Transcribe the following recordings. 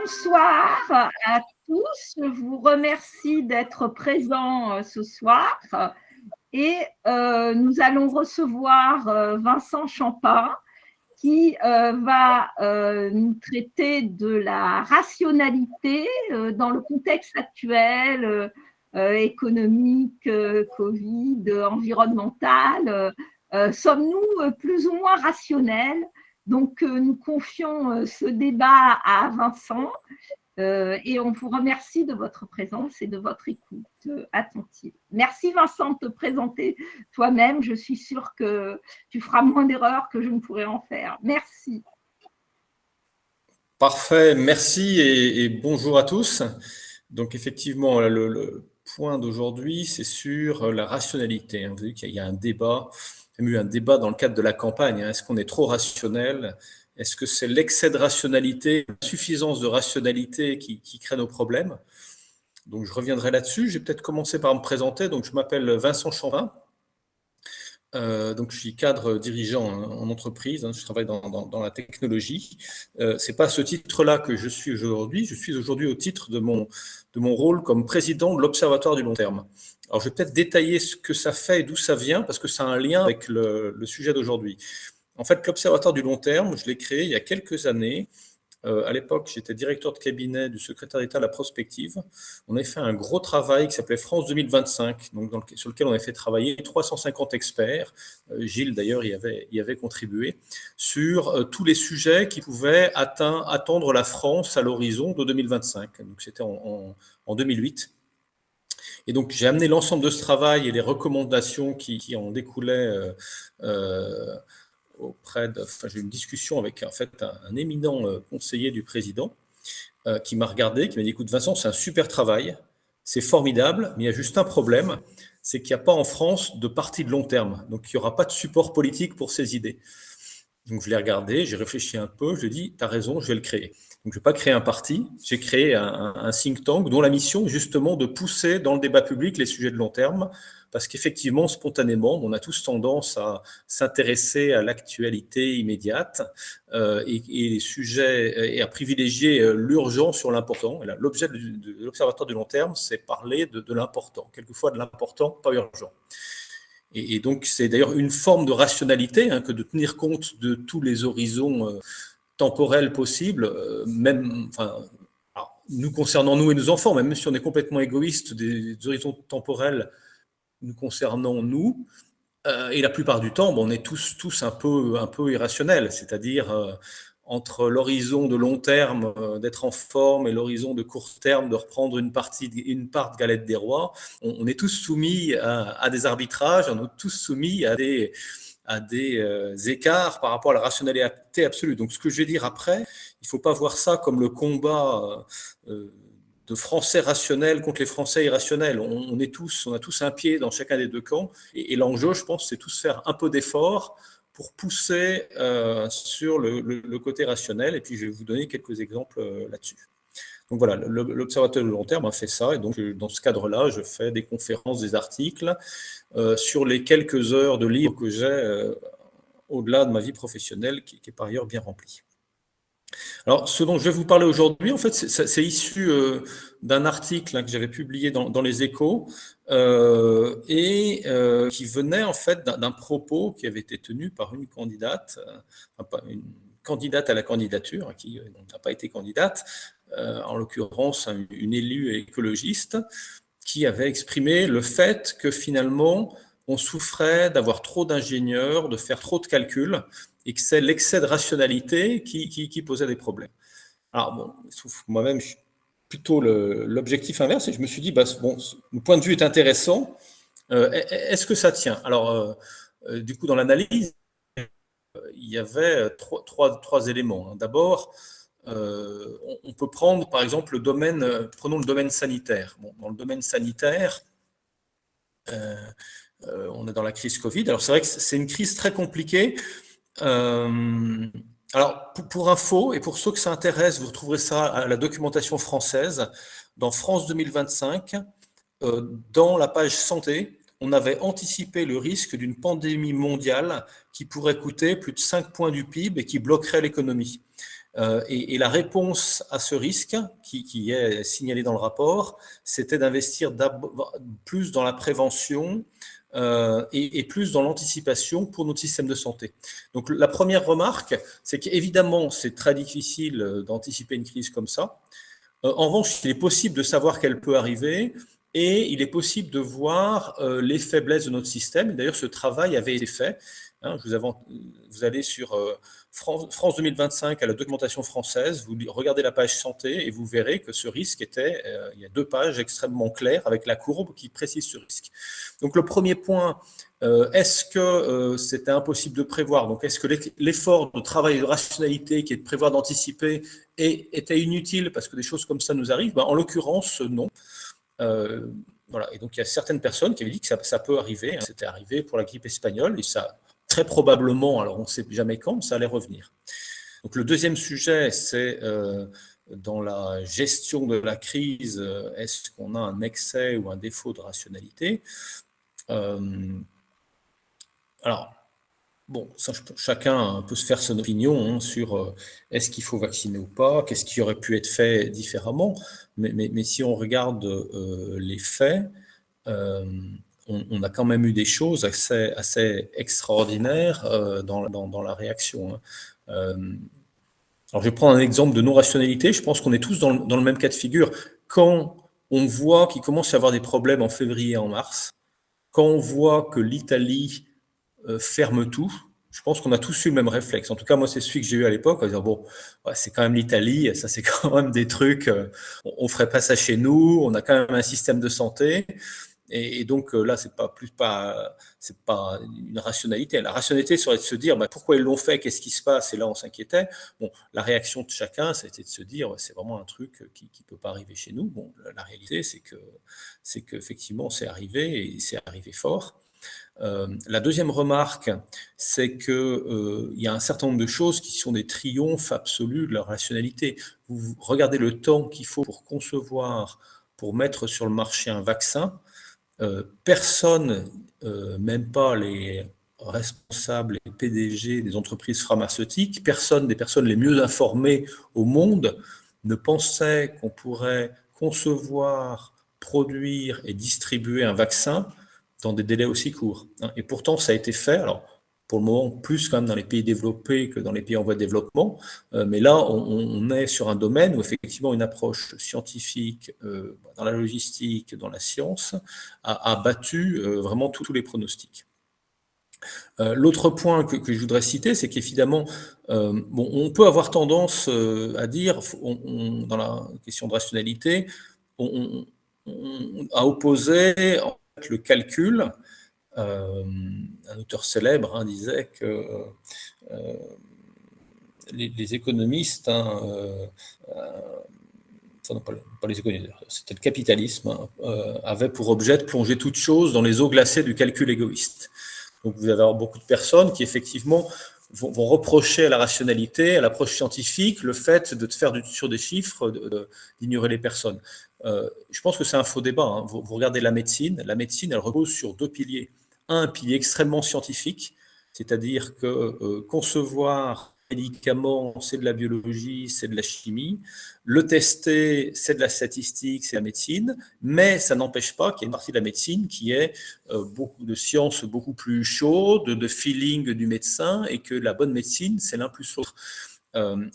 Bonsoir à tous. Je vous remercie d'être présents ce soir. Et nous allons recevoir Vincent Champin qui va nous traiter de la rationalité dans le contexte actuel économique, Covid, environnemental. Sommes-nous plus ou moins rationnels? Donc, nous confions ce débat à Vincent et on vous remercie de votre présence et de votre écoute attentive. Merci Vincent de te présenter toi-même. Je suis sûre que tu feras moins d'erreurs que je ne pourrais en faire. Merci. Parfait, merci et bonjour à tous. Donc effectivement, le point d'aujourd'hui, c'est sur la rationalité. Vous voyez qu'il y a un débat. Il y a eu un débat dans le cadre de la campagne. Est-ce qu'on est trop rationnel? Est-ce que c'est l'excès de rationalité, l'insuffisance de rationalité qui crée nos problèmes? Donc je reviendrai là-dessus. Je vais peut-être commencer par me présenter. Donc je m'appelle Vincent Champin. Donc je suis cadre dirigeant en entreprise. Je travaille dans la technologie. C'est pas à ce titre-là que je suis aujourd'hui. Je suis aujourd'hui au titre de mon rôle comme président de l'Observatoire du long terme. Alors, je vais peut-être détailler ce que ça fait et d'où ça vient, parce que ça a un lien avec le sujet d'aujourd'hui. En fait, l'Observatoire du long terme, je l'ai créé il y a quelques années. À l'époque, j'étais directeur de cabinet du secrétaire d'État à la prospective. On avait fait un gros travail qui s'appelait France 2025, donc sur lequel on avait fait travailler 350 experts. Gilles, d'ailleurs, y avait contribué, sur tous les sujets qui pouvaient attendre la France à l'horizon de 2025. Donc, c'était en 2008. Et donc, j'ai amené l'ensemble de ce travail et les recommandations qui en découlaient j'ai eu une discussion avec en fait un éminent conseiller du président qui m'a regardé, qui m'a dit: écoute Vincent, c'est un super travail, c'est formidable, mais il y a juste un problème, c'est qu'il n'y a pas en France de parti de long terme, donc il n'y aura pas de support politique pour ces idées. Donc je l'ai regardé, j'ai réfléchi un peu, je lui ai dit: t'as raison, je vais le créer. Donc je ne vais pas créer un parti, j'ai créé un think tank dont la mission est justement de pousser dans le débat public les sujets de long terme, parce qu'effectivement, spontanément, on a tous tendance à s'intéresser à l'actualité immédiate et les sujets, et à privilégier l'urgent sur l'important. L'objet de l'Observatoire du long terme, c'est parler de l'important, quelquefois de l'important, pas urgent. Et donc, c'est d'ailleurs une forme de rationalité que de tenir compte de tous les horizons temporels possibles, nous concernant nous et nos enfants, même si on est complètement égoïste, des horizons temporels nous concernant nous, et la plupart du temps, on est tous un peu irrationnels, c'est-à-dire entre l'horizon de long terme d'être en forme et l'horizon de court terme de reprendre une part de galette des rois, on est tous soumis à des arbitrages, on est tous soumis à des écarts par rapport à la rationalité absolue. Donc ce que je vais dire après, il ne faut pas voir ça comme le combat de Français rationnels contre les Français irrationnels. On a tous un pied dans chacun des deux camps. Et l'enjeu, je pense, c'est tous faire un peu d'effort pour pousser sur le côté rationnel. Et puis, je vais vous donner quelques exemples là-dessus. Donc voilà, l'Observatoire du long terme a fait ça. Et donc, dans ce cadre-là, je fais des conférences, des articles sur les quelques heures de livres que j'ai au-delà de ma vie professionnelle, qui est par ailleurs bien remplie. Alors, ce dont je vais vous parler aujourd'hui, en fait, c'est issu d'un article que j'avais publié dans Les Échos qui venait en fait d'un propos qui avait été tenu par une candidate, une candidate à la candidature, qui n'a pas été candidate, en l'occurrence une élue écologiste, qui avait exprimé le fait que finalement, on souffrait d'avoir trop d'ingénieurs, de faire trop de calculs, et que c'est l'excès de rationalité qui posait des problèmes. Alors bon, il se trouve que moi-même, je suis plutôt l'objectif inverse, et je me suis dit, le point de vue est intéressant, est-ce que ça tient? Alors, du coup, dans l'analyse, il y avait trois éléments. D'abord, on peut prendre, par exemple, prenons le domaine sanitaire. Bon, dans le domaine sanitaire, on est dans la crise Covid. Alors, c'est vrai que c'est une crise très compliquée. Alors, pour info, et pour ceux que ça intéresse, vous retrouverez ça à la documentation française, dans France 2025, dans la page santé, on avait anticipé le risque d'une pandémie mondiale qui pourrait coûter plus de 5 points du PIB et qui bloquerait l'économie. Et la réponse à ce risque, qui est signalé dans le rapport, c'était d'investir plus dans la prévention et plus dans l'anticipation pour notre système de santé. Donc la première remarque, c'est qu'évidemment, c'est très difficile d'anticiper une crise comme ça. En revanche, il est possible de savoir qu'elle peut arriver et il est possible de voir les faiblesses de notre système. D'ailleurs, ce travail avait été fait. Vous allez sur France 2025 à la documentation française, vous regardez la page santé et vous verrez que ce risque était, il y a 2 pages extrêmement claires avec la courbe qui précise ce risque. Donc le premier point, est-ce que c'était impossible de prévoir? Donc est-ce que l'effort de travail et de rationalité qui est de prévoir, d'anticiper était inutile parce que des choses comme ça nous arrivent? En l'occurrence, non. Voilà. Et donc il y a certaines personnes qui avaient dit que ça peut arriver. C'était arrivé pour la grippe espagnole et ça, très probablement, alors on ne sait jamais quand, ça allait revenir. Donc le deuxième sujet, c'est dans la gestion de la crise, est-ce qu'on a un excès ou un défaut de rationalité? Alors, bon, ça, chacun peut se faire son opinion sur est-ce qu'il faut vacciner ou pas, qu'est-ce qui aurait pu être fait différemment, mais si on regarde les faits, on a quand même eu des choses assez extraordinaires dans la réaction. Alors je vais prendre un exemple de non-rationalité, je pense qu'on est tous dans le même cas de figure. Quand on voit qu'il commence à y avoir des problèmes en février et en mars, quand on voit que l'Italie ferme tout, je pense qu'on a tous eu le même réflexe. En tout cas, moi, c'est celui que j'ai eu à l'époque, à dire, bon, ouais, c'est quand même l'Italie, ça c'est quand même des trucs, on ferait pas ça chez nous, on a quand même un système de santé. Et donc là, c'est pas une rationalité. La rationalité serait de se dire pourquoi ils l'ont fait, qu'est-ce qui se passe, et là on s'inquiétait. Bon, la réaction de chacun, c'était de se dire c'est vraiment un truc qui peut pas arriver chez nous. Bon, la réalité, c'est qu'effectivement c'est arrivé et c'est arrivé fort. La deuxième remarque, c'est que il y a un certain nombre de choses qui sont des triomphes absolus de la rationalité. Vous regardez le temps qu'il faut pour concevoir, pour mettre sur le marché un vaccin. Personne, même pas les responsables, les PDG des entreprises pharmaceutiques, personne des personnes les mieux informées au monde ne pensait qu'on pourrait concevoir, produire et distribuer un vaccin dans des délais aussi courts. Et pourtant, ça a été fait. Alors, pour le moment, plus quand même dans les pays développés que dans les pays en voie de développement. Mais là, on est sur un domaine où effectivement une approche scientifique dans la logistique, dans la science, a battu vraiment tous les pronostics. L'autre point que je voudrais citer, c'est qu'évidemment, on peut avoir tendance à dire, dans la question de rationalité, à opposer en fait, le calcul. Un auteur célèbre disait que les économistes, pas les économistes, c'était le capitalisme, avait pour objet de plonger toute chose dans les eaux glacées du calcul égoïste. Donc vous allez avoir beaucoup de personnes qui effectivement vont reprocher à la rationalité, à l'approche scientifique, le fait de faire sur des chiffres, d'ignorer les personnes. Je pense que c'est un faux débat. Vous regardez la médecine, elle repose sur 2 piliers. Un pilier extrêmement scientifique, c'est-à-dire que concevoir un médicament, c'est de la biologie, c'est de la chimie. Le tester, c'est de la statistique, c'est de la médecine, mais ça n'empêche pas qu'il y ait une partie de la médecine qui est beaucoup de sciences beaucoup plus chaudes, de feeling du médecin, et que la bonne médecine, c'est l'un plus l'autre.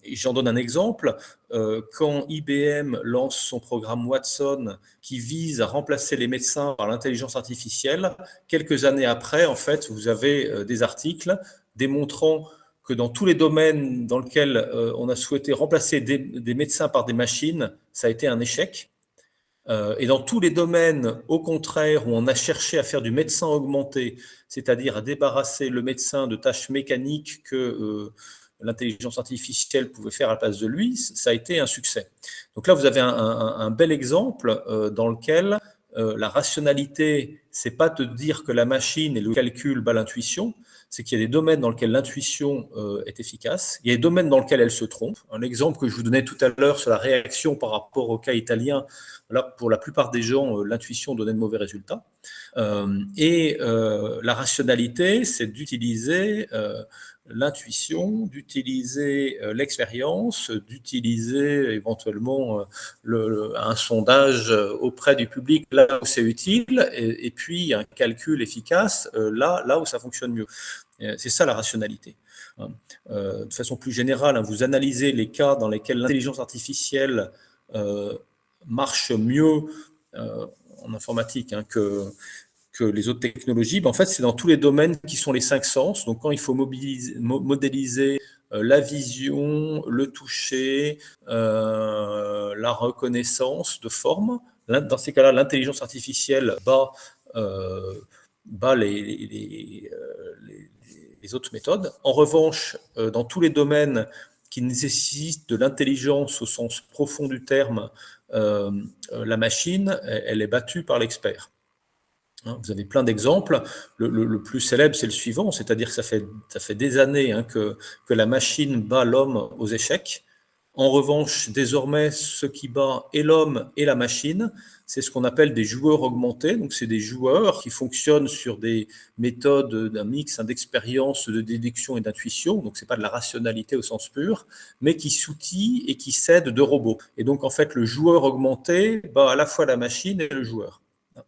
Et j'en donne un exemple. Quand IBM lance son programme Watson qui vise à remplacer les médecins par l'intelligence artificielle, quelques années après, en fait, vous avez des articles démontrant que dans tous les domaines dans lesquels on a souhaité remplacer des médecins par des machines, ça a été un échec. Et dans tous les domaines, au contraire, où on a cherché à faire du médecin augmenté, c'est-à-dire à débarrasser le médecin de tâches mécaniques que l'intelligence artificielle pouvait faire à la place de lui, ça a été un succès. Donc là, vous avez un bel exemple dans lequel la rationalité, c'est pas de dire que la machine et le calcul bat l'intuition, c'est qu'il y a des domaines dans lesquels l'intuition est efficace, il y a des domaines dans lesquels elle se trompe. Un exemple que je vous donnais tout à l'heure sur la réaction par rapport au cas italien, là, pour la plupart des gens, l'intuition donnait de mauvais résultats. La rationalité, c'est d'utiliser l'intuition, d'utiliser l'expérience, d'utiliser éventuellement un sondage auprès du public là où c'est utile, et puis un calcul efficace là où ça fonctionne mieux. C'est ça la rationalité. De façon plus générale, vous analysez les cas dans lesquels l'intelligence artificielle marche mieux en informatique que les autres technologies. En fait, c'est dans tous les domaines qui sont les 5 sens. Donc, quand il faut modéliser la vision, le toucher, la reconnaissance de forme, dans ces cas-là, l'intelligence artificielle bat les autres méthodes. En revanche, dans tous les domaines qui nécessitent de l'intelligence au sens profond du terme, la machine, elle est battue par l'expert. Vous avez plein d'exemples. Le plus célèbre, c'est le suivant, c'est-à-dire que ça fait des années que la machine bat l'homme aux échecs. En revanche, désormais, ce qui bat et l'homme et la machine, c'est ce qu'on appelle des joueurs augmentés. Donc, c'est des joueurs qui fonctionnent sur des méthodes d'un mix d'expérience, de déduction et d'intuition. Donc, c'est pas de la rationalité au sens pur, mais qui s'outillent et qui s'aident de robots. Et donc, en fait, le joueur augmenté bat à la fois la machine et le joueur.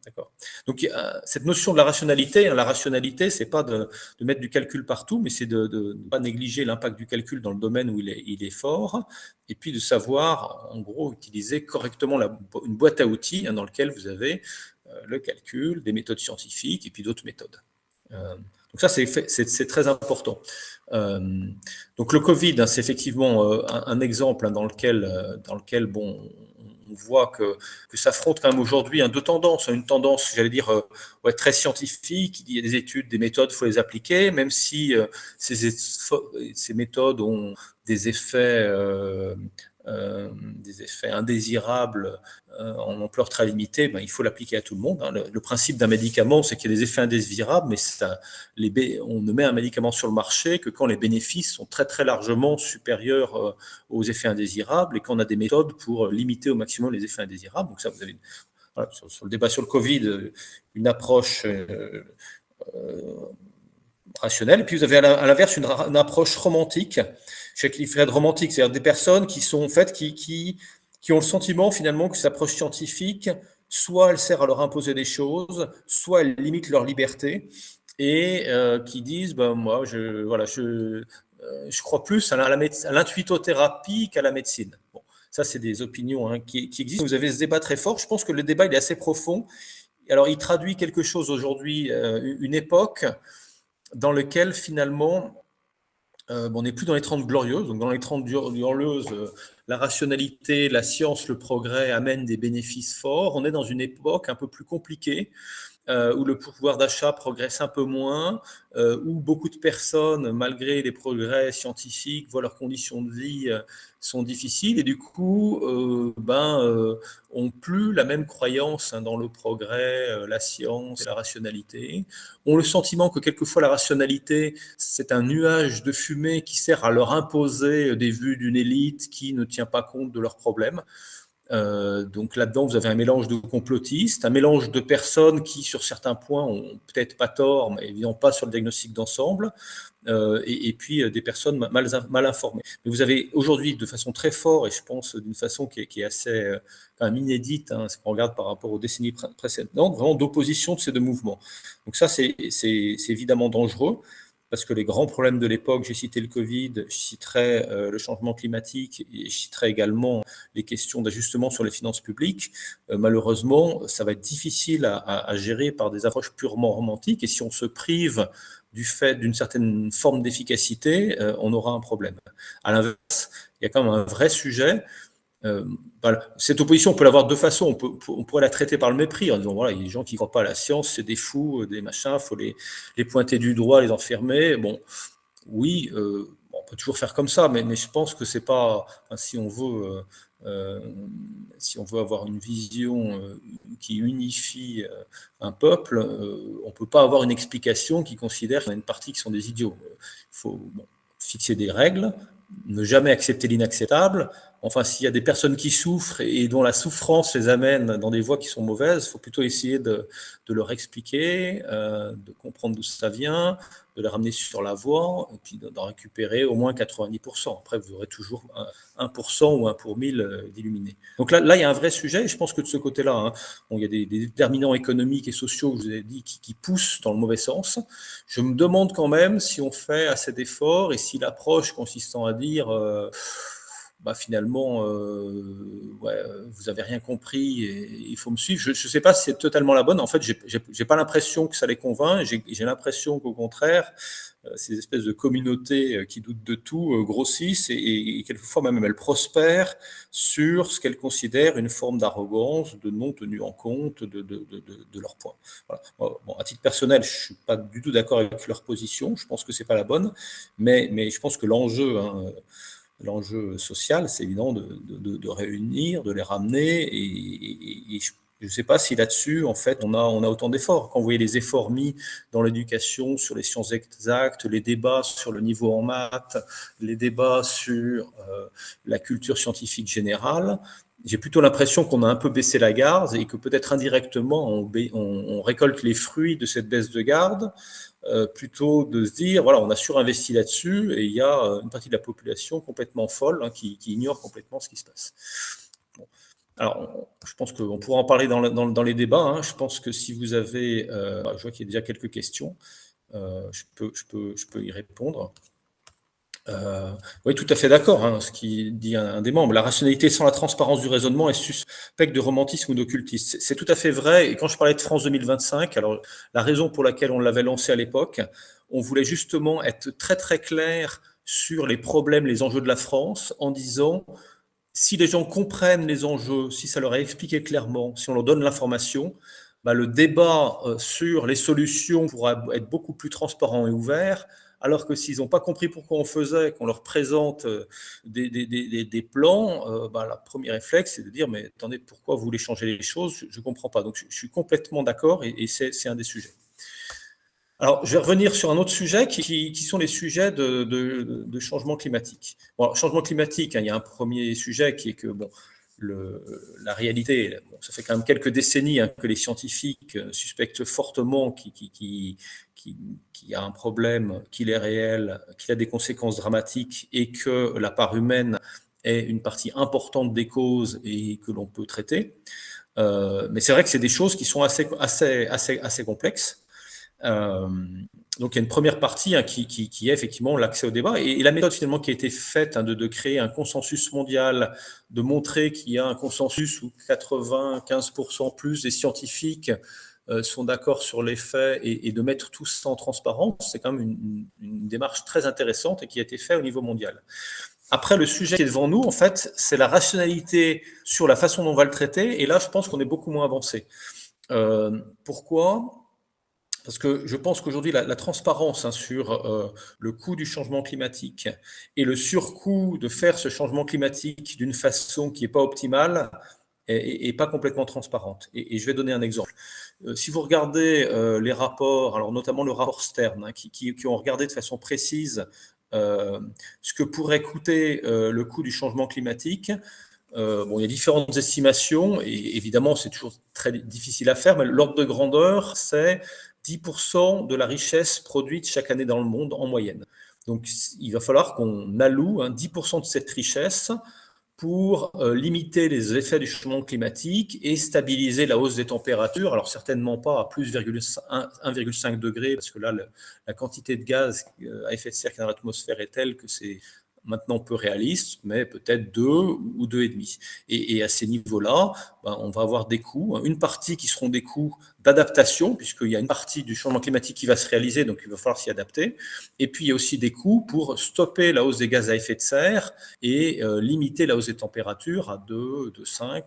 D'accord. Donc, cette notion de la rationalité, c'est pas de mettre du calcul partout, mais c'est de ne pas négliger l'impact du calcul dans le domaine où il est fort, et puis de savoir, en gros, utiliser correctement une boîte à outils dans laquelle vous avez le calcul, des méthodes scientifiques, et puis d'autres méthodes. Donc ça, c'est très important. Donc le Covid, c'est effectivement un exemple dans lequel bon, on voit que s'affrontent quand même aujourd'hui deux tendances. Une tendance, j'allais dire, très scientifique. Il y a des études, des méthodes, il faut les appliquer, même si ces méthodes ont des effets indésirables en ampleur très limitée, il faut l'appliquer à tout le monde. Le principe d'un médicament, c'est qu'il y a des effets indésirables, mais on ne met un médicament sur le marché que quand les bénéfices sont très très largement supérieurs aux effets indésirables et qu'on a des méthodes pour limiter au maximum les effets indésirables. Donc ça, vous avez sur le débat sur le Covid, une approche rationnelle. Et puis vous avez à l'inverse une approche romantique. Je qualifierais de romantique, c'est-à-dire des personnes qui sont en fait qui ont le sentiment finalement que cette approche scientifique, soit elle sert à leur imposer des choses, soit elle limite leur liberté, et qui disent moi je crois plus à l'intuitothérapie qu'à la médecine. Bon, ça c'est des opinions qui existent. Vous avez ce débat très fort. Je pense que le débat il est assez profond. Alors il traduit quelque chose aujourd'hui, une époque dans laquelle finalement on n'est plus dans les 30 glorieuses. Donc dans les 30 glorieuses, la rationalité, la science, le progrès amènent des bénéfices forts. On est dans une époque un peu plus compliquée, où le pouvoir d'achat progresse un peu moins, où beaucoup de personnes, malgré les progrès scientifiques, voient leurs conditions de vie sont difficiles et du coup ont plus la même croyance dans le progrès, la science et la rationalité, ont le sentiment que quelquefois la rationalité c'est un nuage de fumée qui sert à leur imposer des vues d'une élite qui ne tient pas compte de leurs problèmes. Donc là-dedans, vous avez un mélange de complotistes, un mélange de personnes qui, sur certains points, ont peut-être pas tort, mais évidemment pas sur le diagnostic d'ensemble, et puis des personnes mal informées. Mais vous avez aujourd'hui, de façon très forte, et je pense d'une façon qui est assez quand même inédite, si on regarde par rapport aux décennies précédentes, vraiment d'opposition de ces deux mouvements. Donc ça, c'est évidemment dangereux. Parce que les grands problèmes de l'époque, j'ai cité le Covid, je citerai le changement climatique et je citerai également les questions d'ajustement sur les finances publiques. Malheureusement, ça va être difficile à gérer par des approches purement romantiques et si on se prive du fait d'une certaine forme d'efficacité, on aura un problème. À l'inverse, il y a quand même un vrai sujet. Cette opposition, on peut l'avoir de deux façons. On pourrait la traiter par le mépris en disant voilà, il y a des gens qui ne croient pas à la science, c'est des fous, des machins, il faut les pointer du doigt, les enfermer. Bon, oui, on peut toujours faire comme ça, mais je pense que c'est pas. Si on veut avoir une vision qui unifie un peuple, on ne peut pas avoir une explication qui considère qu'il y a une partie qui sont des idiots. Il faut fixer des règles, ne jamais accepter l'inacceptable. enfin, s'il y a des personnes qui souffrent et dont la souffrance les amène dans des voies qui sont mauvaises, il faut plutôt essayer de leur expliquer, de comprendre d'où ça vient, de les ramener sur la voie, et puis d'en récupérer au moins 90%. Après, vous aurez toujours 1% ou 1 pour 1000 d'illuminés. Donc là, il y a un vrai sujet, et je pense que de ce côté-là, hein, bon, il y a des déterminants économiques et sociaux, je vous ai dit, qui poussent dans le mauvais sens. Je me demande quand même si on fait assez d'efforts et si l'approche consistant à dire finalement, vous n'avez rien compris et il faut me suivre. Je ne sais pas si c'est totalement la bonne. En fait, j'ai pas l'impression que ça les convainc. J'ai l'impression qu'au contraire, ces espèces de communautés qui doutent de tout grossissent et quelquefois même elles prospèrent sur ce qu'elles considèrent une forme d'arrogance, de non tenue en compte de leurs points. Voilà. Bon, à titre personnel, je ne suis pas du tout d'accord avec leur position. Je pense que c'est pas la bonne, mais je pense que l'enjeu social, c'est évident de réunir, de les ramener, et je ne sais pas si là-dessus, en fait, on a autant d'efforts. Quand vous voyez les efforts mis dans l'éducation sur les sciences exactes, les débats sur le niveau en maths, les débats sur la culture scientifique générale, j'ai plutôt l'impression qu'on a un peu baissé la garde et que peut-être indirectement, on récolte les fruits de cette baisse de garde, plutôt de se dire, voilà, on a surinvesti là-dessus et il y a une partie de la population complètement folle qui ignore complètement ce qui se passe. Bon. Alors, je pense qu'on pourra en parler dans les débats. Hein. Je pense que si vous avez, je vois qu'il y a déjà quelques questions, je peux y répondre. Oui, tout à fait d'accord, hein, ce qui dit un des membres. La rationalité sans la transparence du raisonnement est suspecte de romantisme ou d'occultisme. C'est tout à fait vrai. Et quand je parlais de France 2025, alors la raison pour laquelle on l'avait lancé à l'époque, on voulait justement être très très clair sur les problèmes, les enjeux de la France, en disant si les gens comprennent les enjeux, si ça leur est expliqué clairement, si on leur donne l'information, le débat sur les solutions pourra être beaucoup plus transparent et ouvert. Alors que s'ils n'ont pas compris pourquoi on faisait, qu'on leur présente des plans, le premier réflexe, c'est de dire, mais attendez, pourquoi vous voulez changer les choses? Je ne comprends pas. Donc, je suis complètement d'accord et c'est un des sujets. Alors, je vais revenir sur un autre sujet qui sont les sujets de changement climatique. Bon, changement climatique, hein, il y a un premier sujet qui est que, la réalité, ça fait quand même quelques décennies que les scientifiques suspectent fortement qu'il y a un problème, qu'il est réel, qu'il a des conséquences dramatiques et que la part humaine est une partie importante des causes et que l'on peut traiter. Mais c'est vrai que c'est des choses qui sont assez complexes. Donc il y a une première partie qui est effectivement l'accès au débat et la méthode finalement qui a été faite de créer un consensus mondial, de montrer qu'il y a un consensus où 95% plus des scientifiques sont d'accord sur les faits et de mettre tout ça en transparence, c'est quand même une démarche très intéressante et qui a été faite au niveau mondial. Après, le sujet qui est devant nous, en fait, c'est la rationalité sur la façon dont on va le traiter et là, je pense qu'on est beaucoup moins avancé. Pourquoi ? Parce que je pense qu'aujourd'hui, la transparence sur le coût du changement climatique et le surcoût de faire ce changement climatique d'une façon qui n'est pas optimale est pas complètement transparente. Et je vais donner un exemple. Si vous regardez les rapports, alors notamment le rapport Stern, qui ont regardé de façon précise ce que pourrait coûter le coût du changement climatique, il y a différentes estimations, et évidemment, c'est toujours très difficile à faire, mais l'ordre de grandeur, c'est 10% de la richesse produite chaque année dans le monde en moyenne. Donc, il va falloir qu'on alloue 10% de cette richesse pour limiter les effets du changement climatique et stabiliser la hausse des températures. Alors, certainement pas à plus 1,5 degré, parce que là, la quantité de gaz à effet de serre qui est dans l'atmosphère est telle que c'est maintenant peu réaliste, mais peut-être 2 ou 2,5. Et à ces niveaux-là, on va avoir des coûts, une partie qui seront des coûts d'adaptation, puisqu'il y a une partie du changement climatique qui va se réaliser, donc il va falloir s'y adapter. Et puis, il y a aussi des coûts pour stopper la hausse des gaz à effet de serre et limiter la hausse des températures à 2, 5,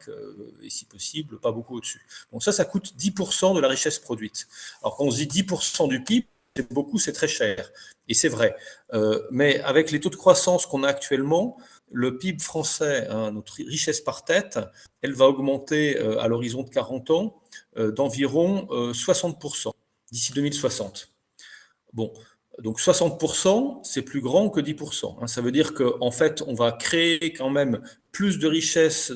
et si possible, pas beaucoup au-dessus. Donc ça coûte 10% de la richesse produite. Alors, quand on se dit 10% du PIB, c'est beaucoup, c'est très cher. Et c'est vrai. Mais avec les taux de croissance qu'on a actuellement, le PIB français, notre richesse par tête, elle va augmenter à l'horizon de 40 ans d'environ 60% d'ici 2060. Bon, Donc 60%, c'est plus grand que 10%. Ça veut dire qu'en fait, on va créer quand même plus de richesses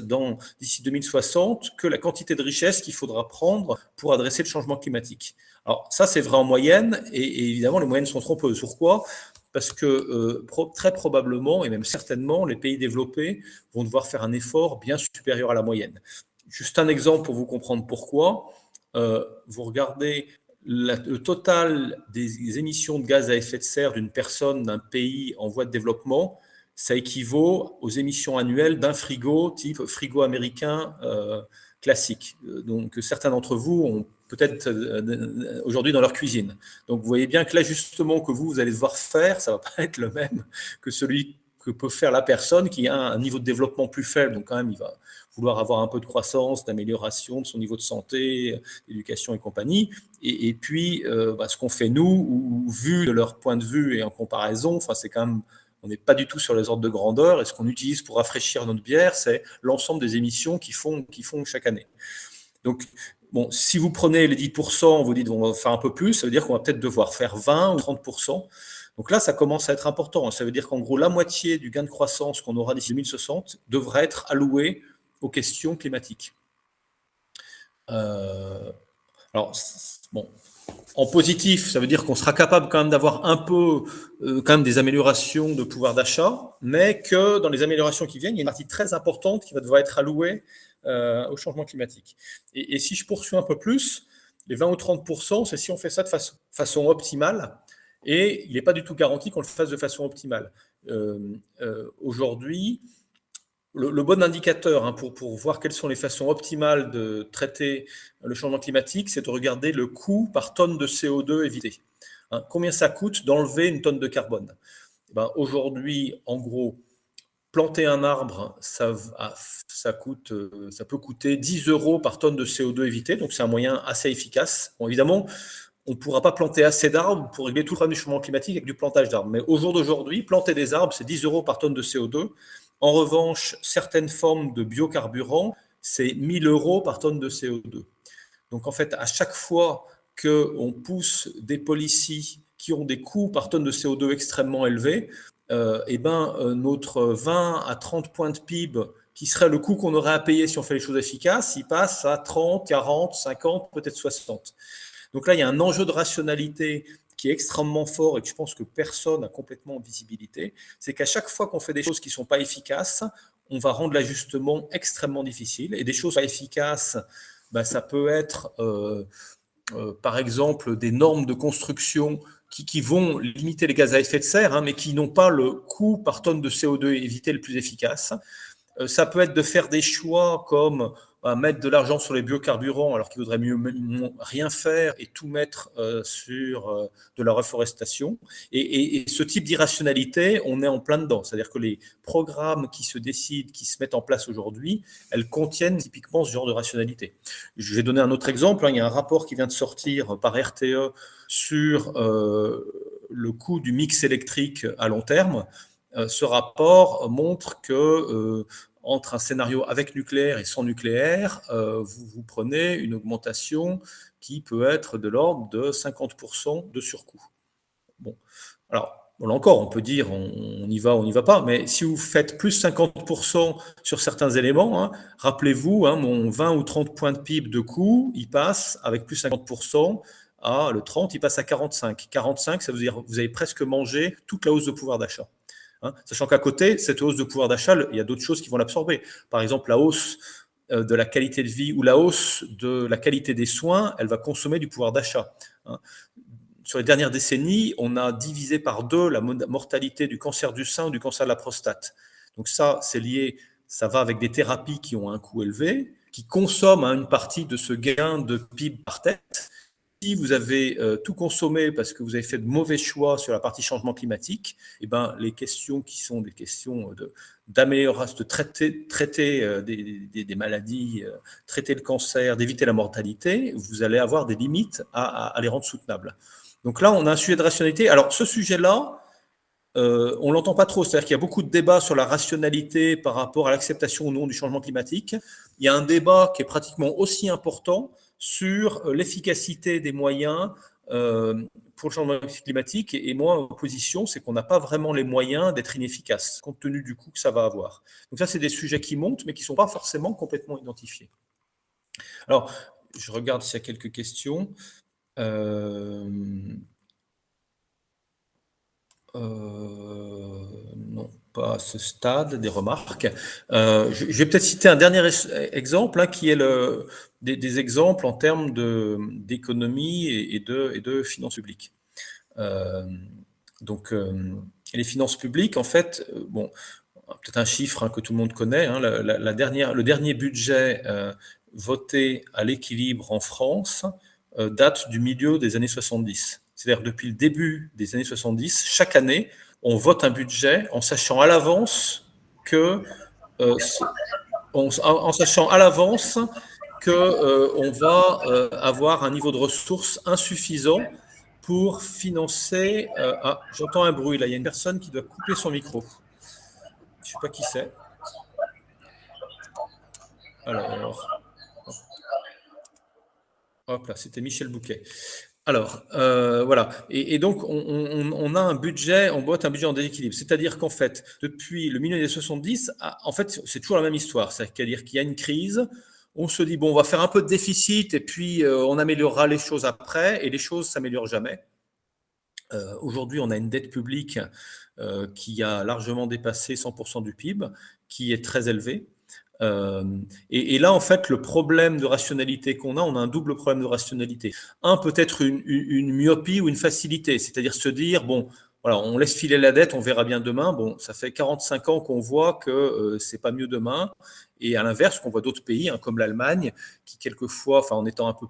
d'ici 2060 que la quantité de richesses qu'il faudra prendre pour adresser le changement climatique. Alors ça, c'est vrai en moyenne, et évidemment, les moyennes sont trompeuses. Pourquoi ? Parce que très probablement, et même certainement, les pays développés vont devoir faire un effort bien supérieur à la moyenne. Juste un exemple pour vous comprendre pourquoi. Vous regardez le total des émissions de gaz à effet de serre d'une personne d'un pays en voie de développement, ça équivaut aux émissions annuelles d'un frigo type frigo américain classique. Donc certains d'entre vous ont peut-être aujourd'hui dans leur cuisine. Donc vous voyez bien que l'ajustement que vous allez devoir faire, ça ne va pas être le même que celui que peut faire la personne qui a un niveau de développement plus faible. Donc quand même, il va vouloir avoir un peu de croissance, d'amélioration de son niveau de santé, d'éducation et compagnie. Et puis, ce qu'on fait nous, vu de leur point de vue et en comparaison, c'est quand même, on n'est pas du tout sur les ordres de grandeur. Et ce qu'on utilise pour rafraîchir notre bière, c'est l'ensemble des émissions qu'ils font chaque année. Donc, bon, si vous prenez les 10%, vous dites on va faire un peu plus, ça veut dire qu'on va peut-être devoir faire 20 ou 30%. Donc là, ça commence à être important. Ça veut dire qu'en gros, la moitié du gain de croissance qu'on aura d'ici 2060 devrait être allouée aux questions climatiques. Alors, bon, en positif, ça veut dire qu'on sera capable quand même d'avoir un peu quand même des améliorations de pouvoir d'achat, mais que dans les améliorations qui viennent, il y a une partie très importante qui va devoir être allouée au changement climatique. Et si je poursuis un peu plus, les 20 ou 30%, c'est si on fait ça de façon optimale, et il n'est pas du tout garanti qu'on le fasse de façon optimale. Aujourd'hui, le bon indicateur pour voir quelles sont les façons optimales de traiter le changement climatique, c'est de regarder le coût par tonne de CO2 évité. Combien ça coûte d'enlever une tonne de carbone ? Aujourd'hui, en gros, planter un arbre, ça peut coûter 10 € par tonne de CO2 évité, donc c'est un moyen assez efficace. Bon, évidemment, on ne pourra pas planter assez d'arbres pour régler tout le problème du changement climatique avec du plantage d'arbres. Mais au jour d'aujourd'hui, planter des arbres, c'est 10 € par tonne de CO2. En revanche, certaines formes de biocarburants, c'est 1 000 € par tonne de CO2. Donc en fait, à chaque fois qu'on pousse des policies qui ont des coûts par tonne de CO2 extrêmement élevés, notre 20 à 30 points de PIB, qui serait le coût qu'on aurait à payer si on fait les choses efficaces, il passe à 30, 40, 50, peut-être 60. Donc là, il y a un enjeu de rationalité qui est extrêmement fort et que je pense que personne n'a complètement en visibilité, c'est qu'à chaque fois qu'on fait des choses qui ne sont pas efficaces, on va rendre l'ajustement extrêmement difficile. Et des choses pas efficaces, ça peut être, par exemple, des normes de construction qui vont limiter les gaz à effet de serre, mais qui n'ont pas le coût par tonne de CO2 évité le plus efficace. Ça peut être de faire des choix comme mettre de l'argent sur les biocarburants alors qu'il vaudrait mieux rien faire et tout mettre sur de la reforestation. Et ce type d'irrationalité, on est en plein dedans. C'est-à-dire que les programmes qui se décident, qui se mettent en place aujourd'hui, elles contiennent typiquement ce genre de rationalité. Je vais donner un autre exemple. Il y a un rapport qui vient de sortir par RTE sur le coût du mix électrique à long terme. Ce rapport montre que entre un scénario avec nucléaire et sans nucléaire, vous prenez une augmentation qui peut être de l'ordre de 50% de surcoût. Bon, alors, là encore, on peut dire on y va, on n'y va pas, mais si vous faites plus 50% sur certains éléments, rappelez-vous, mon 20 ou 30 points de PIB de coût, il passe avec plus 50%, le 30, il passe à 45. 45, ça veut dire vous avez presque mangé toute la hausse de pouvoir d'achat. Sachant qu'à côté, cette hausse de pouvoir d'achat, il y a d'autres choses qui vont l'absorber. Par exemple, la hausse de la qualité de vie ou la hausse de la qualité des soins, elle va consommer du pouvoir d'achat. Sur les dernières décennies, on a divisé par 2 la mortalité du cancer du sein ou du cancer de la prostate. Donc ça, c'est lié, ça va avec des thérapies qui ont un coût élevé, qui consomment une partie de ce gain de PIB par tête. Si vous avez tout consommé parce que vous avez fait de mauvais choix sur la partie changement climatique, les questions qui sont des questions d'amélioration, de traiter des maladies, traiter le cancer, d'éviter la mortalité, vous allez avoir des limites à les rendre soutenables. Donc là, on a un sujet de rationalité. Alors, ce sujet-là, on ne l'entend pas trop. C'est-à-dire qu'il y a beaucoup de débats sur la rationalité par rapport à l'acceptation ou non du changement climatique. Il y a un débat qui est pratiquement aussi important sur l'efficacité des moyens pour le changement climatique. Et moi, ma position, c'est qu'on n'a pas vraiment les moyens d'être inefficace, compte tenu du coût que ça va avoir. Donc ça, c'est des sujets qui montent, mais qui ne sont pas forcément complètement identifiés. Alors, je regarde s'il y a quelques questions. Non, pas à ce stade, des remarques. Je vais peut-être citer un dernier exemple, hein, qui est des exemples en termes d'économie et de finances publiques. Donc, les finances publiques, en fait, bon, peut-être un chiffre, hein, que tout le monde connaît, hein, le dernier budget voté à l'équilibre en France date du milieu des années 70. C'est-à-dire depuis le début des années 70, chaque année, on vote un budget en sachant à l'avance que on va avoir un niveau de ressources insuffisant pour financer. J'entends un bruit là, il y a une personne qui doit couper son micro. Je ne sais pas qui c'est. Alors, hop là, c'était Michel Bouquet. Alors, voilà. Et donc, on a un budget, on vote un budget en déséquilibre. C'est-à-dire qu'en fait, depuis le milieu des 70, en fait, c'est toujours la même histoire. C'est-à-dire qu'il y a une crise, on se dit, bon, on va faire un peu de déficit et puis on améliorera les choses après, et les choses ne s'améliorent jamais. Aujourd'hui, on a une dette publique qui a largement dépassé 100% du PIB, qui est très élevée. Et là, en fait, le problème de rationalité qu'on a, on a un double problème de rationalité. Un, peut-être une myopie ou une facilité, c'est-à-dire se dire, bon, voilà, on laisse filer la dette, on verra bien demain. Bon, ça fait 45 ans qu'on voit que c'est pas mieux demain. Et à l'inverse, qu'on voit d'autres pays, hein, comme l'Allemagne, qui quelquefois, enfin, en étant un peu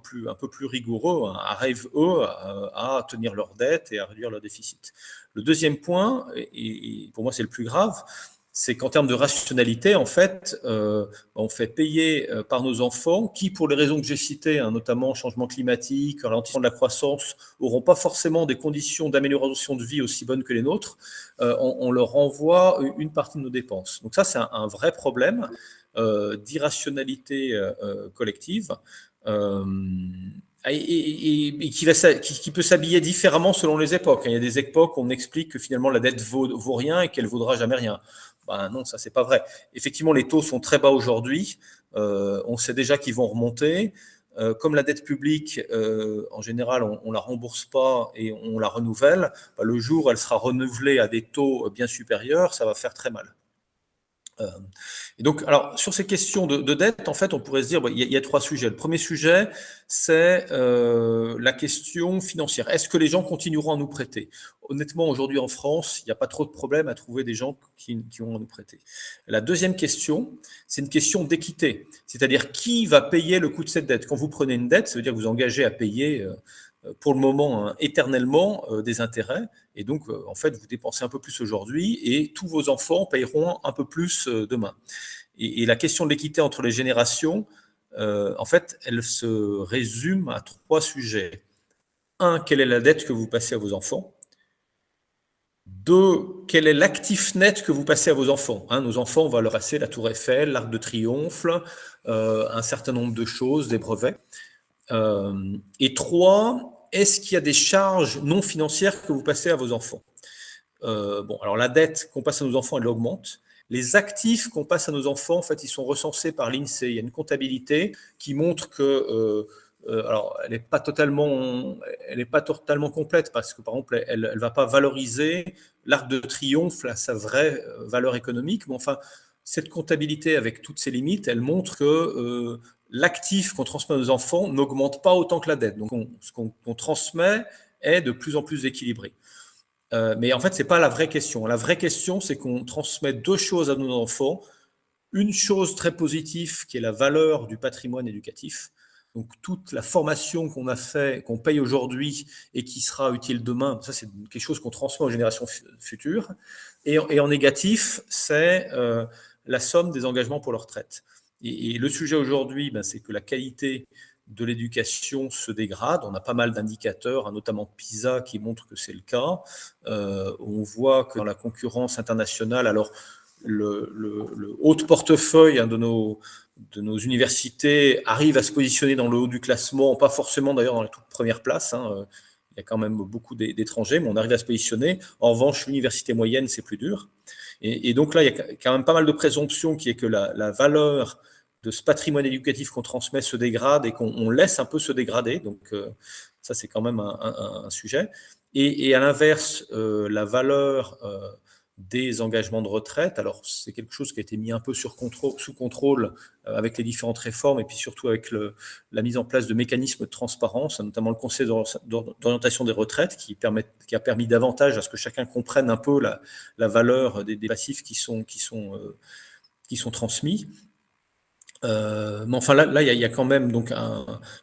plus rigoureux, hein, arrivent, eux, à tenir leur dette et à réduire leur déficit. Le deuxième point, et pour moi c'est le plus grave, c'est qu'en termes de rationalité, en fait, on fait payer par nos enfants qui, pour les raisons que j'ai citées, hein, notamment changement climatique, ralentissement de la croissance, n'auront pas forcément des conditions d'amélioration de vie aussi bonnes que les nôtres. On leur renvoie une partie de nos dépenses. Donc ça, c'est un vrai problème d'irrationalité collective. Et qui peut s'habiller différemment selon les époques. Il y a des époques où on explique que finalement la dette vaut rien et qu'elle vaudra jamais rien. Ben non, ça c'est pas vrai. Effectivement, les taux sont très bas aujourd'hui. On sait déjà qu'ils vont remonter. Comme la dette publique, en général, on la rembourse pas et on la renouvelle. Ben, le jour où elle sera renouvelée à des taux bien supérieurs, ça va faire très mal. Et donc, alors, sur ces questions de dette, en fait, on pourrait se dire, il y a trois sujets. Le premier sujet, c'est la question financière. Est-ce que les gens continueront à nous prêter? Honnêtement, aujourd'hui en France, il n'y a pas trop de problème à trouver des gens qui vont nous prêter. La deuxième question, c'est une question d'équité. C'est-à-dire, qui va payer le coût de cette dette? Quand vous prenez une dette, ça veut dire que vous engagez à payer pour le moment, hein, éternellement, des intérêts. Et donc, en fait, vous dépensez un peu plus aujourd'hui et tous vos enfants paieront un peu plus demain. Et la question de l'équité entre les générations, en fait, elle se résume à trois sujets. Un, quelle est la dette que vous passez à vos enfants? Deux, quel est l'actif net que vous passez à vos enfants? Nos enfants, on va leur passer la Tour Eiffel, l'Arc de Triomphe, un certain nombre de choses, des brevets. Et trois, est-ce qu'il y a des charges non financières que vous passez à vos enfants? Bon, alors la dette qu'on passe à nos enfants, elle augmente. Les actifs qu'on passe à nos enfants, en fait, ils sont recensés par l'INSEE. Il y a une comptabilité qui montre que, alors, elle n'est pas totalement complète parce que, par exemple, elle ne va pas valoriser l'Arc de Triomphe à sa vraie valeur économique. Mais enfin, cette comptabilité, avec toutes ses limites, elle montre que l'actif qu'on transmet à nos enfants n'augmente pas autant que la dette. Donc, ce qu'on transmet est de plus en plus équilibré. Mais en fait, ce n'est pas la vraie question. La vraie question, c'est qu'on transmet deux choses à nos enfants. Une chose très positive, qui est la valeur du patrimoine éducatif. Donc, toute la formation qu'on a fait, qu'on paye aujourd'hui et qui sera utile demain, ça, c'est quelque chose qu'on transmet aux générations futures. Et en négatif, c'est la somme des engagements pour leur retraite. Et le sujet aujourd'hui, c'est que la qualité de l'éducation se dégrade. On a pas mal d'indicateurs, notamment PISA, qui montrent que c'est le cas. On voit que dans la concurrence internationale, alors le haut de portefeuille de nos universités arrive à se positionner dans le haut du classement, pas forcément d'ailleurs dans les toutes premières places. il y a quand même beaucoup d'étrangers, mais on arrive à se positionner. En revanche, l'université moyenne, c'est plus dur. Et donc là, il y a quand même pas mal de présomptions qui est que la valeur de ce patrimoine éducatif qu'on transmet se dégrade et qu'on laisse un peu se dégrader. Donc ça, c'est quand même un sujet. Et à l'inverse, la valeur des engagements de retraite, alors c'est quelque chose qui a été mis un peu sous contrôle avec les différentes réformes et puis surtout avec la mise en place de mécanismes de transparence, notamment le Conseil d'orientation des retraites qui a permis davantage à ce que chacun comprenne un peu la valeur des passifs qui sont transmis. Mais enfin, là, il y a quand même donc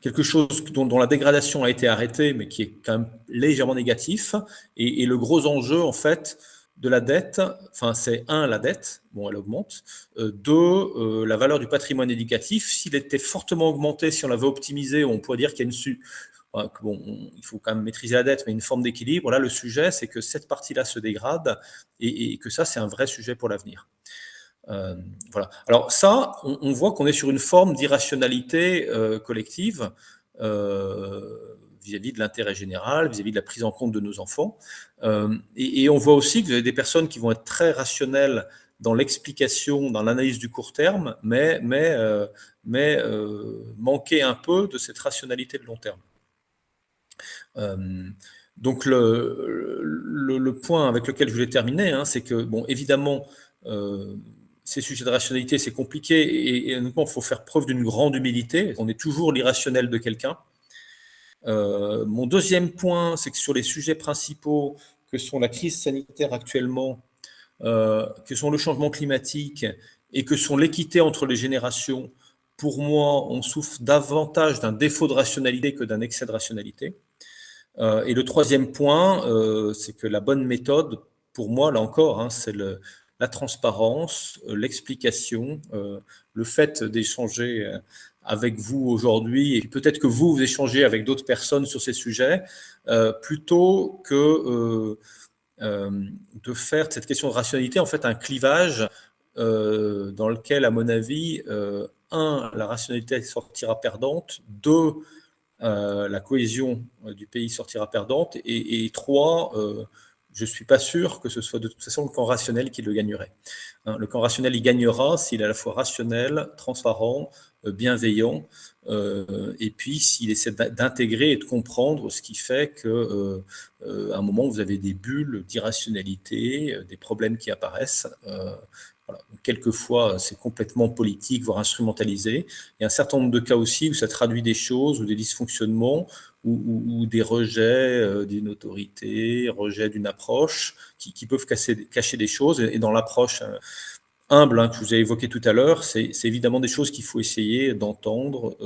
quelque chose dont la dégradation a été arrêtée, mais qui est quand même légèrement négatif. Et le gros enjeu, en fait, de la dette, enfin, c'est la dette, bon, elle augmente. La valeur du patrimoine éducatif, s'il était fortement augmenté, si on l'avait optimisé, on pourrait dire qu'il y a il faut quand même maîtriser la dette, mais une forme d'équilibre. Là, le sujet, c'est que cette partie-là se dégrade et que ça, c'est un vrai sujet pour l'avenir. Voilà. Alors ça, on voit qu'on est sur une forme d'irrationalité collective vis-à-vis de l'intérêt général, vis-à-vis de la prise en compte de nos enfants. Et on voit aussi que vous avez des personnes qui vont être très rationnelles dans l'explication, dans l'analyse du court terme, mais manquer un peu de cette rationalité de long terme. Donc le point avec lequel je voulais terminer, c'est que, bon, évidemment, ces sujets de rationalité, c'est compliqué et honnêtement, il faut faire preuve d'une grande humilité. On est toujours l'irrationnel de quelqu'un. Mon deuxième point, c'est que sur les sujets principaux que sont la crise sanitaire actuellement, que sont le changement climatique et que sont l'équité entre les générations, pour moi, on souffre davantage d'un défaut de rationalité que d'un excès de rationalité. Et le troisième point, c'est que la bonne méthode, pour moi, là encore, c'est la transparence, l'explication, le fait d'échanger avec vous aujourd'hui, et peut-être que vous échangez avec d'autres personnes sur ces sujets, plutôt que de faire de cette question de rationalité, en fait, un clivage dans lequel, à mon avis, la rationalité sortira perdante, deux, la cohésion du pays sortira perdante, et trois, je ne suis pas sûr que ce soit de toute façon le camp rationnel qui le gagnerait. Le camp rationnel, il gagnera s'il est à la fois rationnel, transparent, bienveillant, et puis s'il essaie d'intégrer et de comprendre ce qui fait qu'à un moment, vous avez des bulles d'irrationalité, des problèmes qui apparaissent. Voilà. Quelquefois, c'est complètement politique, voire instrumentalisé. Il y a un certain nombre de cas aussi où ça traduit des choses, ou des dysfonctionnements, ou des rejets d'une autorité, rejets d'une approche, qui peuvent cacher des choses. Et dans l'approche humble que je vous ai évoquée tout à l'heure, c'est évidemment des choses qu'il faut essayer d'entendre,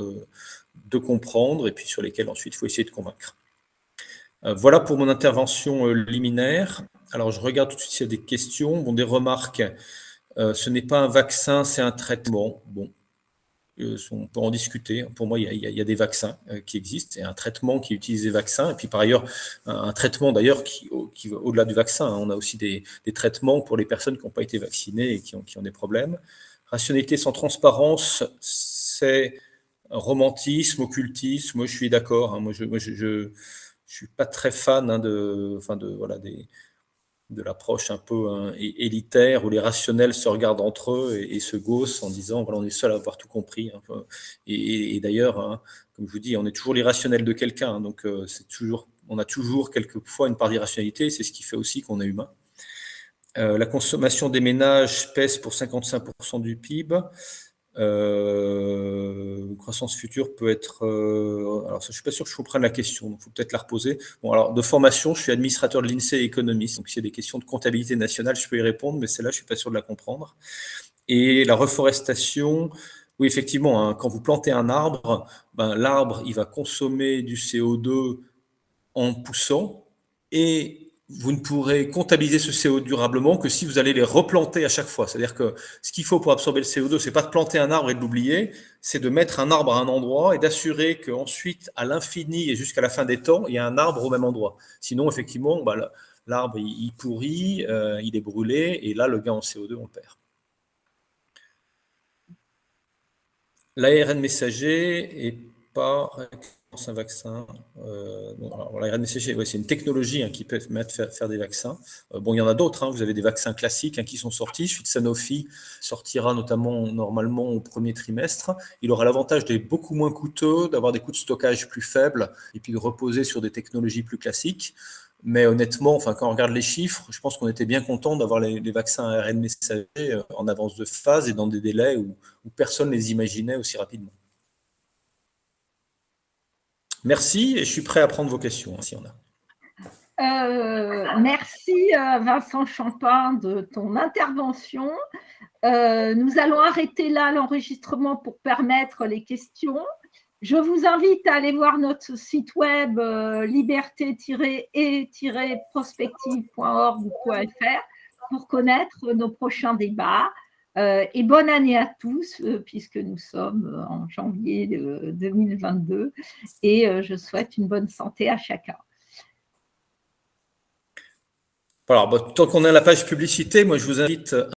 de comprendre, et puis sur lesquelles ensuite il faut essayer de convaincre. Voilà pour mon intervention liminaire. Alors je regarde tout de suite s'il y a des questions, des remarques. Ce n'est pas un vaccin, c'est un traitement. Bon, on peut en discuter. Pour moi, il y a des vaccins qui existent et un traitement qui utilise des vaccins. Et puis par ailleurs, un traitement d'ailleurs qui va au-delà du vaccin. On a aussi des traitements pour les personnes qui n'ont pas été vaccinées et qui ont des problèmes. Rationalité sans transparence, c'est romantisme, occultisme. Moi, je suis d'accord. Moi, je suis pas très fan de l'approche un peu élitaire où les rationnels se regardent entre eux et se gaussent en disant voilà, on est seul à avoir tout compris. Et d'ailleurs, comme je vous dis, on est toujours l'irrationnel de quelqu'un, donc on a toujours quelquefois une part d'irrationalité, c'est ce qui fait aussi qu'on est humain. La consommation des ménages pèse pour 55% du PIB. Croissance future peut être... alors, ça, je ne suis pas sûr que je comprenne la question, donc il faut peut-être la reposer. Bon, alors, de formation, je suis administrateur de l'INSEE et économiste, donc s'il y a des questions de comptabilité nationale, je peux y répondre, mais celle-là, je ne suis pas sûr de la comprendre. Et la reforestation, oui, effectivement, quand vous plantez un arbre, l'arbre, il va consommer du CO2 en poussant, et vous ne pourrez comptabiliser ce CO2 durablement que si vous allez les replanter à chaque fois. C'est-à-dire que ce qu'il faut pour absorber le CO2, c'est pas de planter un arbre et de l'oublier, c'est de mettre un arbre à un endroit et d'assurer qu'ensuite, à l'infini et jusqu'à la fin des temps, il y a un arbre au même endroit. Sinon, effectivement, l'arbre, il pourrit, il est brûlé, et là, le gain en CO2, on le perd. L'ARN messager est pas un vaccin. Alors, l'ARN messager, ouais, c'est une technologie qui peut permettre de faire des vaccins. Bon, il y en a d'autres. Vous avez des vaccins classiques qui sont sortis. Celui de Sanofi sortira normalement au premier trimestre. Il aura l'avantage d'être beaucoup moins coûteux, d'avoir des coûts de stockage plus faibles et puis de reposer sur des technologies plus classiques. Mais honnêtement, quand on regarde les chiffres, je pense qu'on était bien content d'avoir les vaccins à ARN messager en avance de phase et dans des délais où personne ne les imaginait aussi rapidement. Merci et je suis prêt à prendre vos questions si on a. Merci Vincent Champin de ton intervention. Nous allons arrêter là l'enregistrement pour permettre les questions. Je vous invite à aller voir notre site web liberté-et-prospective.org.fr pour connaître nos prochains débats. Et bonne année à tous, puisque nous sommes en janvier 2022, et je souhaite une bonne santé à chacun. Alors, tant qu'on est à la page publicité, moi je vous invite